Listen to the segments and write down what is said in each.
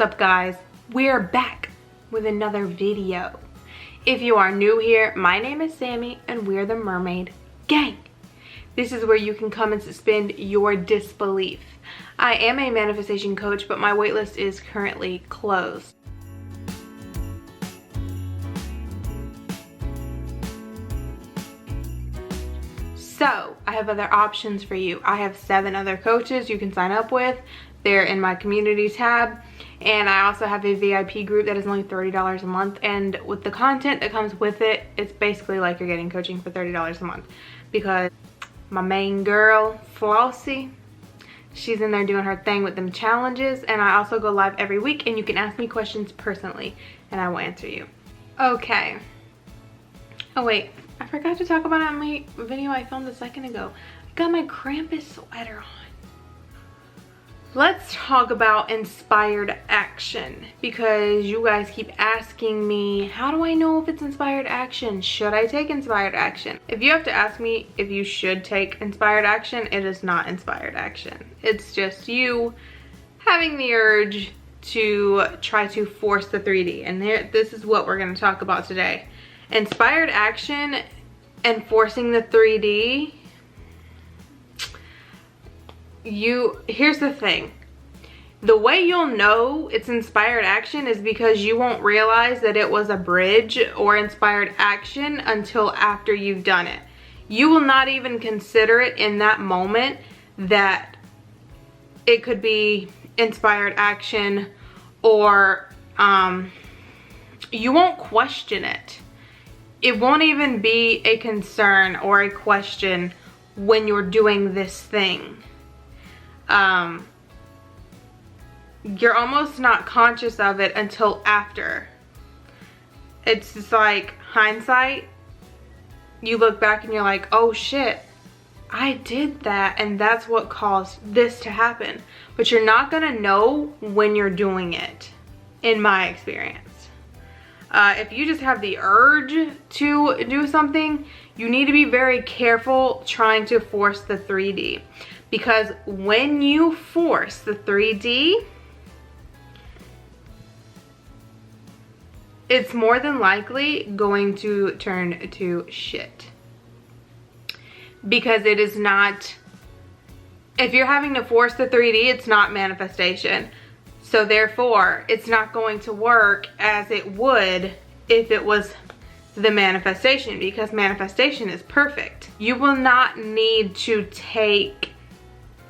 up, guys? We're back with another video. If you are new here, my name is Sammy and we're the Mermaid Gang. This is where you can come and suspend your disbelief. I am a manifestation coach, but my waitlist is currently closed. So I have other options for you. I have 7 other coaches you can sign up with. They're in my community tab, and I also have a VIP group that is only $30 a month, and with the content that comes with it, it's basically like you're getting coaching for $30 a month, because my main girl Flossie, she's in there doing her thing with them challenges, and I also go live every week, and you can ask me questions personally and I will answer you. Okay, oh wait, I forgot to talk about it on my video I filmed a second ago. I got my Krampus sweater on. Let's talk about inspired action, because you guys keep asking me, how do I know if it's inspired action? Should I take inspired action? If you have to ask me if you should take inspired action, it is not inspired action. It's just you having the urge to try to force the 3D. And this is what we're going to talk about today. Inspired action and forcing the 3D. Here's the thing. The way you'll know it's inspired action is because you won't realize that it was a bridge or inspired action until after you've done it. You will not even consider it in that moment that it could be inspired action, or you won't question it. It won't even be a concern or a question when you're doing this thing. You're almost not conscious of it until after. It's just like hindsight. You look back and you're like, oh shit, I did that, and that's what caused this to happen. But you're not gonna know when you're doing it, in my experience. If you just have the urge to do something, you need to be very careful trying to force the 3D. Because when you force the 3D, it's more than likely going to turn to shit. Because it is not, if you're having to force the 3D, it's not manifestation. So therefore, it's not going to work as it would if it was the manifestation, because manifestation is perfect. You will not need to take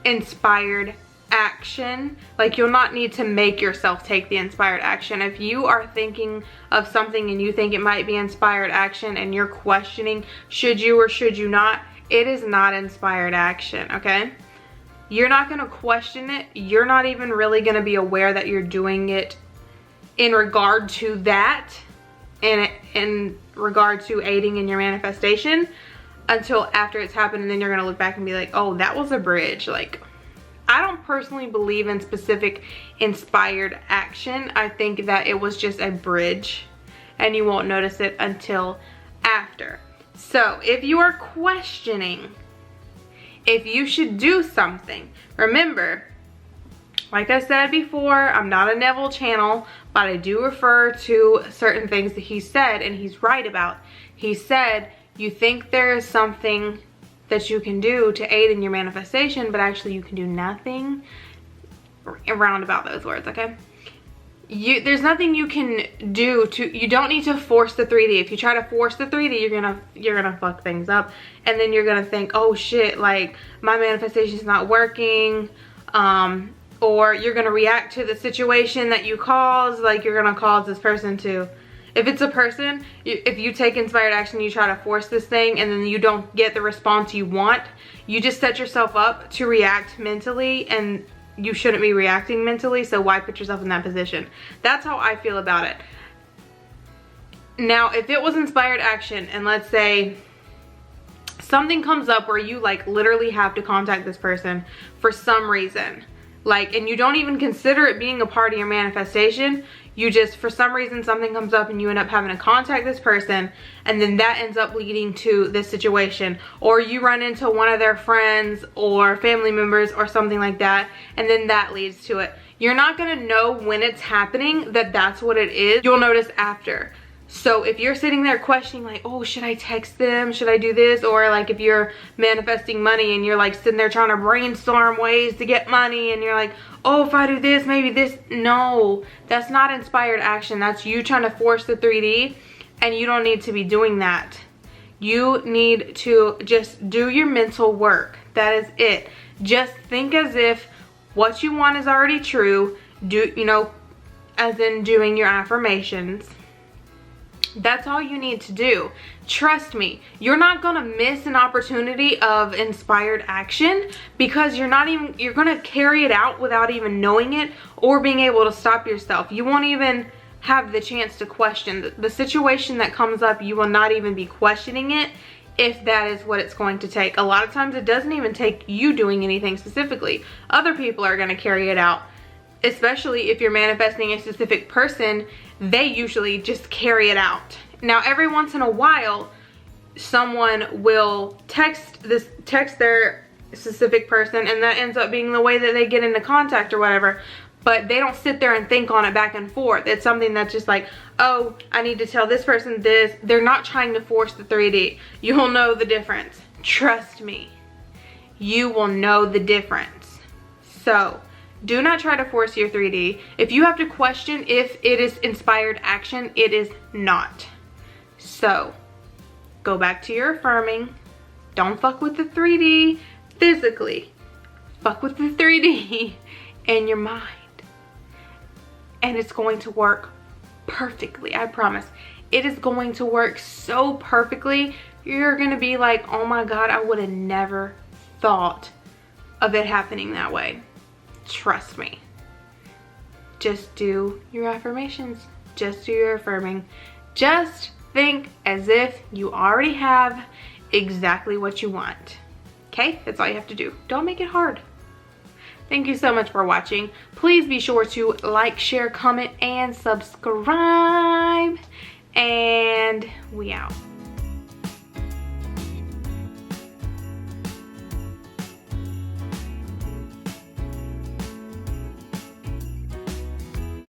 inspired action. Like, you'll not need to make yourself take the inspired action. If you are thinking of something and you think it might be inspired action and you're questioning, should you or should you not, it is not inspired action, okay? You're not going to question it. You're not even really going to be aware that you're doing it in regard to that, and in regard to aiding in your manifestation, until after it's happened, and then you're going to look back and be like, oh, that was a bridge. Like, I don't personally believe in specific inspired action. I think that it was just a bridge, and you won't notice it until after. So if you are questioning if you should do something, remember, like I said before, I'm not a Neville channel, but I do refer to certain things that he said, and he's right about. He said, you think there is something that you can do to aid in your manifestation, but actually you can do nothing. Around about those words, okay? There's nothing you can do to, you don't need to force the 3D. If you try to force the 3D, you're gonna fuck things up, and then you're gonna think, oh shit, like my manifestation is not working, or you're gonna react to the situation that you caused, like you're gonna cause this person to, if it's a person, if you take inspired action, you try to force this thing, and then you don't get the response you want, you just set yourself up to react mentally, and you shouldn't be reacting mentally, so why put yourself in that position? That's how I feel about it. Now, if it was inspired action, and let's say something comes up where you like literally have to contact this person for some reason, like, and you don't even consider it being a part of your manifestation, you just, for some reason, something comes up and you end up having to contact this person, and then that ends up leading to this situation. Or you run into one of their friends or family members or something like that, and then that leads to it. You're not gonna know when it's happening that that's what it is. You'll notice after. So if you're sitting there questioning like, oh, should I text them? Should I do this? Or like if you're manifesting money and you're like sitting there trying to brainstorm ways to get money and you're like, oh, if I do this, maybe this. No, that's not inspired action. That's you trying to force the 3D, and you don't need to be doing that. You need to just do your mental work. That is it. Just think as if what you want is already true. Do, you know, as in doing your affirmations. That's all you need to do. Trust me, you're not gonna miss an opportunity of inspired action because you're gonna carry it out without even knowing it or being able to stop yourself. You won't even have the chance to question. The situation that comes up, you will not even be questioning it if that is what it's going to take. A lot of times it doesn't even take you doing anything specifically. Other people are gonna carry it out. Especially if you're manifesting a specific person, they usually just carry it out. Now, every once in a while, someone will text their specific person, and that ends up being the way that they get into contact or whatever. But they don't sit there and think on it back and forth. It's something that's just like, oh, I need to tell this person this. They're not trying to force the 3D. You'll know the difference. Trust me. You will know the difference. So, do not try to force your 3D. If you have to question if it is inspired action, it is not. So, go back to your affirming. Don't fuck with the 3D physically. Fuck with the 3D in your mind. And it's going to work perfectly, I promise. It is going to work so perfectly. You're gonna be like, oh my God, I would have never thought of it happening that way. Trust me. Just do your affirmations. Just do your affirming. Just think as if you already have exactly what you want. Okay? That's all you have to do. Don't make it hard. Thank you so much for watching. Please be sure to like, share, comment, and subscribe. And we out.